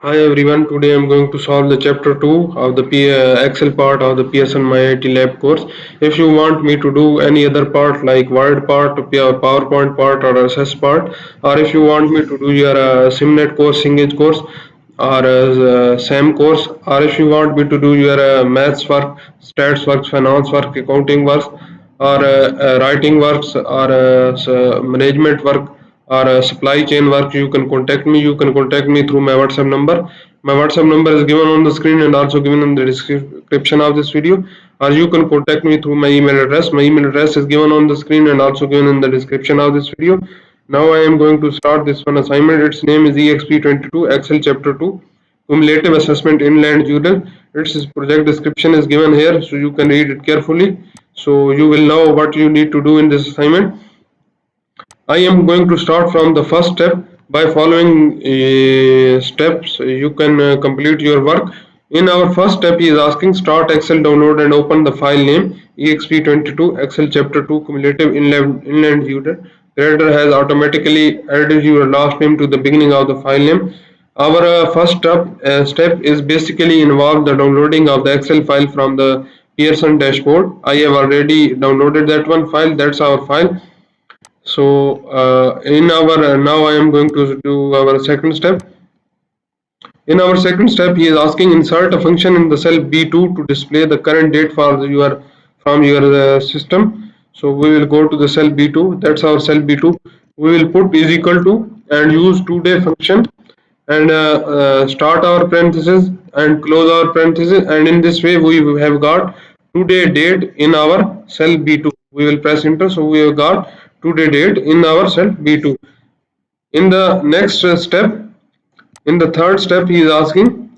Hi everyone, today I'm going to solve the chapter 2 of the Excel part of the Pearson MyITLab course. If you want me to do any other part like Word part, PowerPoint part or SS part, or if you want me to do your SimNet course, Singlish course or SAM course, or if you want me to do your maths work, stats works, finance work, accounting works, or writing works, or management work, or supply chain work, you can contact me. You can contact me through my WhatsApp number. My WhatsApp number is given on the screen and also given in the description of this video, or you can contact me through my email address. My email address is given on the screen and also given in the description of this video. Now I am going to start this one assignment. Its name is Exp22 Excel chapter 2 cumulative assessment inland jewelers. Its project description is given here, so you can read it carefully, so you will know what you need to do in this assignment. I am going to start from the first step. By following steps, you can complete your work. In our first step, he is asking start Excel, download and open the file name Exp22 Excel Chapter 2 Cumulative Inland User. Creator has automatically added your last name to the beginning of the file name. Our first step is basically involve the downloading of the Excel file from the Pearson dashboard. I have already downloaded that one file. That's our file. So in our now I am going to do our second step. In our second step, he is asking insert a function in the cell B2 to display the current date for your from your system. So we will go to the cell B2. That's our cell B2. We will put is equal to and use today function and start our parenthesis and close our parenthesis, and in this way we have got today date in our cell B2. We will press enter, so we have got today date in our cell B2. In the next step, in the third step, he is asking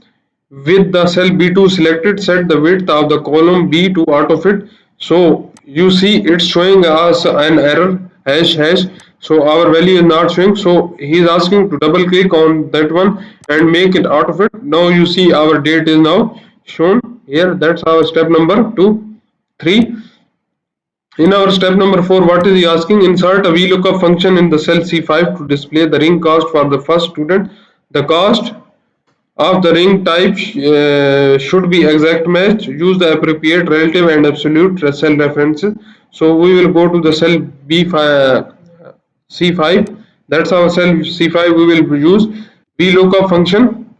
with the cell B2 selected, set the width of the column B to autofit. So you see it's showing us an error hash. So our value is not showing. So he is asking to double click on that one and make it autofit. Now you see our date is now shown here. That's our step number 3. In our step number 4, what is he asking? Insert a VLOOKUP function in the cell C5 to display the ring cost for the first student. The cost of the ring type should be exact match. Use the appropriate relative and absolute cell references. So we will go to the cell B5, C5. That's our cell C5. We will use VLOOKUP function.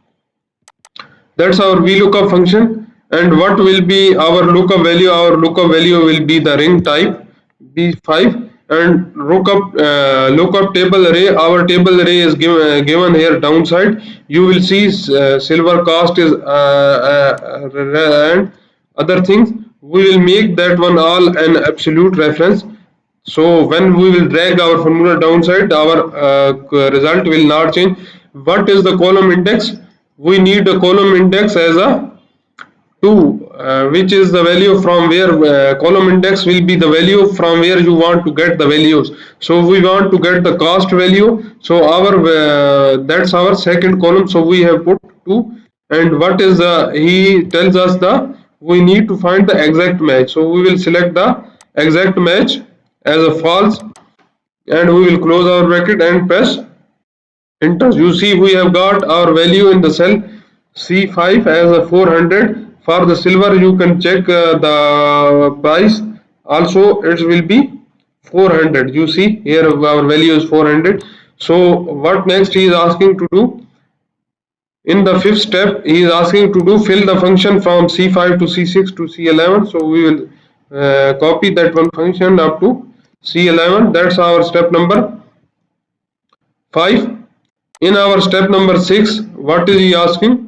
That's our VLOOKUP function. And what will be our lookup value? Our lookup value will be the ring type B5, and lookup table array. Our table array is given here downside. You will see silver cost is and other things. We will make that one all an absolute reference. So when we will drag our formula downside, our result will not change. What is the column index? We need a column index as a 2, which is the value from where column index will be the value from where you want to get the values. So we want to get the cost value. So our that's our second column. So we have put 2. And what is the, he tells us the we need to find the exact match. So we will select the exact match as a false, and we will close our bracket and press enter. You see we have got our value in the cell C5 as a 400. For the silver you can check the price, also it will be 400. You see here our value is 400. So what next he is asking to do? In the fifth step, he is asking to do fill the function from C5 to C6 to C11. So we will copy that one function up to C11. That's our step number 5. In our step number 6, what is he asking?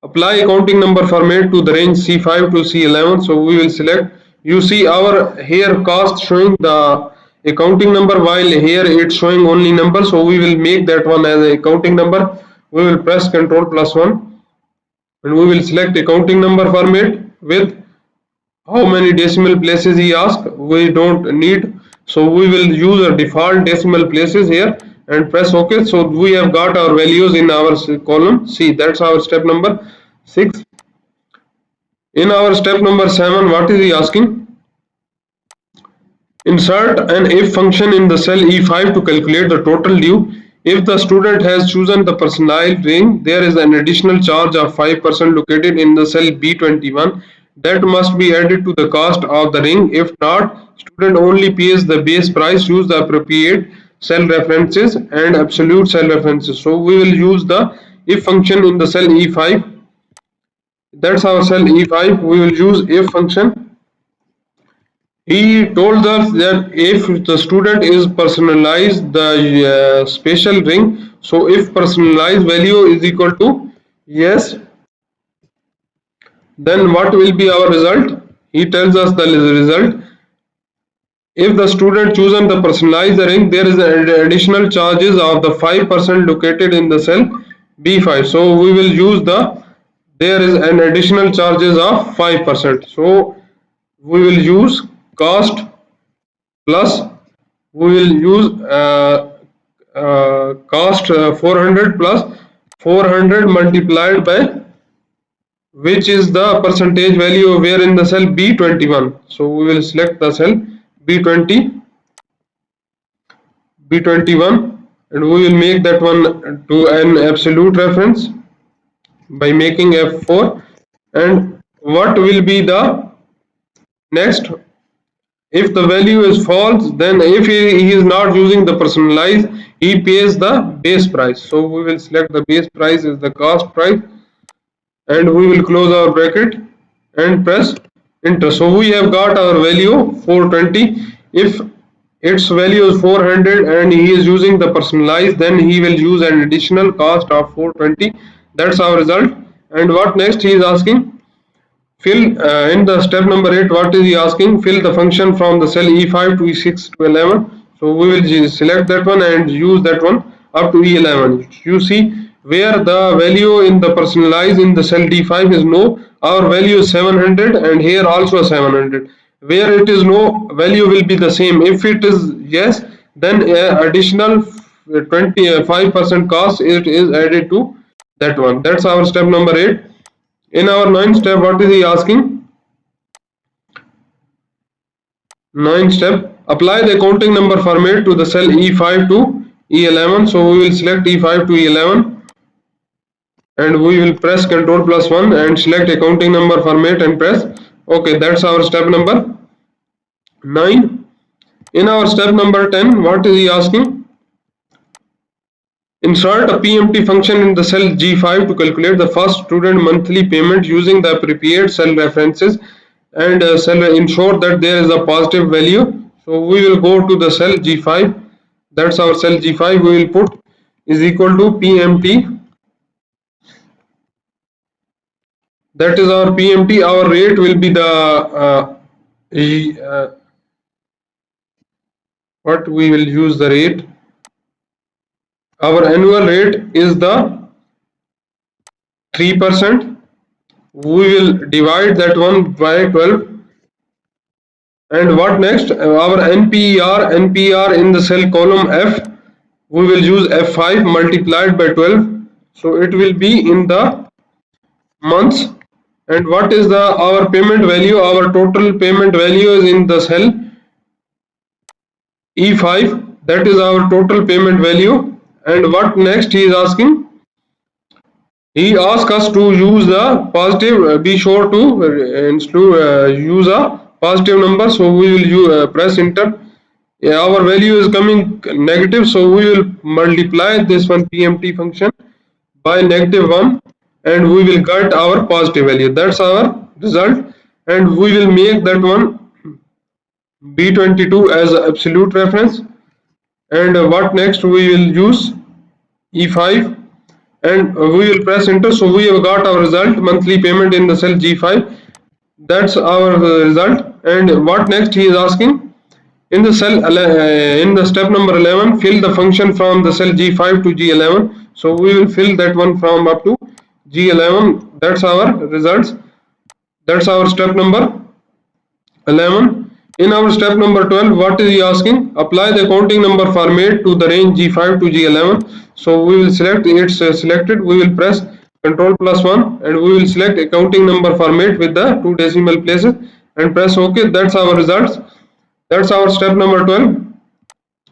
Apply accounting number format to the range C5 to C11. So we will select. You see our here cost showing the accounting number, while here it's showing only number. So we will make that one as a accounting number. We will press Ctrl+1 and we will select accounting number format with how many decimal places he asked. We don't need, so we will use a default decimal places here and press OK. So we have got our values in our column C. That's our step number 6. In our step number 7, what is he asking? Insert an if function in the cell E5 to calculate the total due. If the student has chosen the personalized ring, there is an additional charge of 5% located in the cell B21 that must be added to the cost of the ring. If not, student only pays the base price. Use the appropriate cell references and absolute cell references. So we will use the if function in the cell E5. That's our cell E5. We will use if function. He told us that if the student is personalized the special ring, so if personalized value is equal to yes, then what will be our result? He tells us the result. If the student chosen the personalized ring, there is an additional charges of the 5% located in the cell B5. So we will use the there is an additional charges of 5%. So we will use cost plus we will use cost 400 plus 400 multiplied by which is the percentage value where in the cell B21. So we will select the cell B20 B21 and we will make that one to an absolute reference by making F4. And what will be the next? If the value is false, then if he is not using the personalized, he pays the base price. So we will select the base price is the cost price and we will close our bracket and press enter. So we have got our value 420. If its value is 400 and he is using the personalized, then he will use an additional cost of 420. That's our result. And what next he is asking? Fill in the step number 8, what is he asking? Fill the function from the cell E5 to E6 to 11. So we will select that one and use that one up to E11. You see where the value in the personalized in the cell D5 is no, our value is 700 and here also 700. Where it is no, value will be the same. If it is yes, then additional 25% cost it is added to that one. That's our step number 8. In our 9th step, what is he asking? 9th step, apply the accounting number format to the cell E5 to E11. So we will select E5 to E11 and we will press Ctrl plus 1 and select accounting number format and press OK. That's our step number 9. In our step number 10, what is he asking? Insert a PMT function in the cell G5 to calculate the first student monthly payment using the appropriate cell references and ensure that there is a positive value. So we will go to the cell G5. That's our cell G5. We will put is equal to PMT. That is our PMT. Our rate will be the what we will use the rate. Our annual rate is the 3%. We will divide that one by 12. And what next? Our NPR in the cell column F, we will use F5 multiplied by 12. So it will be in the months. And what is the our payment value? Our total payment value is in the cell E5. That is our total payment value. And what next he is asking? He asks us to use the positive, be sure to use a positive number. So we will press enter. Our value is coming negative, so we will multiply this one PMT function by -1 and we will get our positive value. That's our result and we will make that one B22 as absolute reference. And what next we will use E5 and we will press enter. So we have got our result, monthly payment in the cell G5. That's our result. And what next he is asking? In the cell in the step number 11, fill the function from the cell G5 to G11. So we will fill that one from up to G11. That's our results. That's our step number 11. In our step number 12, what is he asking? Apply the accounting number format to the range G5 to G11. So we will select it's selected. We will press Ctrl plus 1 and we will select accounting number format with the 2 decimal places and press OK. That's our results. That's our step number 12.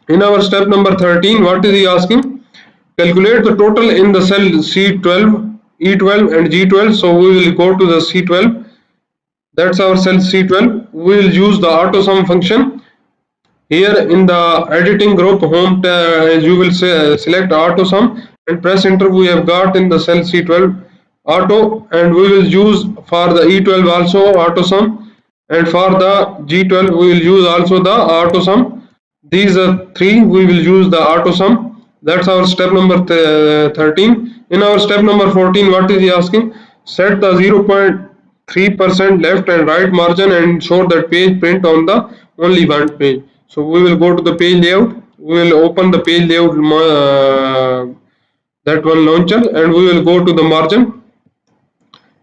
In our step number 13, what is he asking? Calculate the total in the cell C12, E12 and G12. So we will go to the C12. That's our cell C12. We will use the auto sum function. Here in the editing group home, you will select auto sum and press enter. We have got in the cell C12 auto, and we will use for the E12 also auto sum, and for the G12 we will use also the auto sum. These are three we will use the auto sum. That's our step number 13. In our step number 14, what is he asking? Set the 0.3% left and right margin and ensure that page print on the only one page. So we will go to the page layout. We will open the page layout, that one launcher, and we will go to the margin.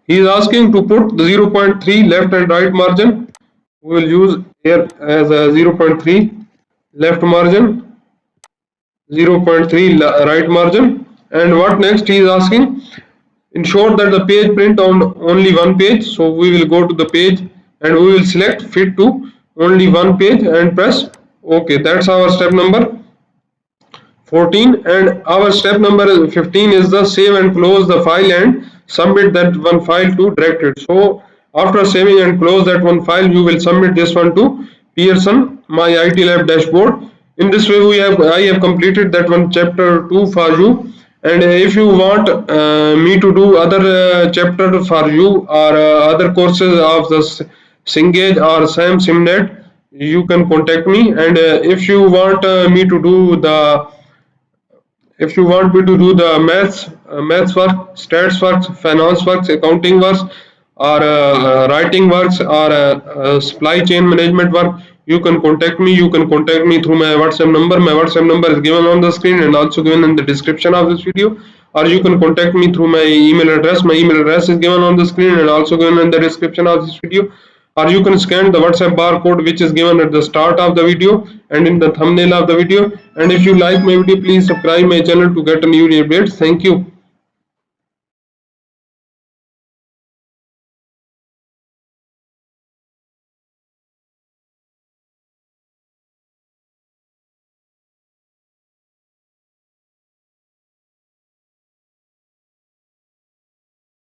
He is asking to put the 0.3 left and right margin. We will use here as a 0.3 left margin, 0.3 right margin. And what next he is asking? Ensure that the page print on only one page. So we will go to the page and we will select fit to only one page and press OK. That's our step number 14. And our step number 15 is the save and close the file and submit that one file to directed. So after saving and close that one file, you will submit this one to Pearson MyITLab dashboard. In this way I have completed that one chapter 2 for you. And if you want me to do other chapter for you, or other courses of the Cengage or SAM SimNet, you can contact me. And if you want me to do the if you want me to do the maths work, stats works, finance works, accounting works, or writing works, or supply chain management work, you can contact me. You can contact me through my WhatsApp number. My WhatsApp number is given on the screen and also given in the description of this video. Or you can contact me through my email address. My email address is given on the screen and also given in the description of this video. Or you can scan the WhatsApp barcode which is given at the start of the video and in the thumbnail of the video. And if you like my video, please subscribe my channel to get a new updates. Thank you.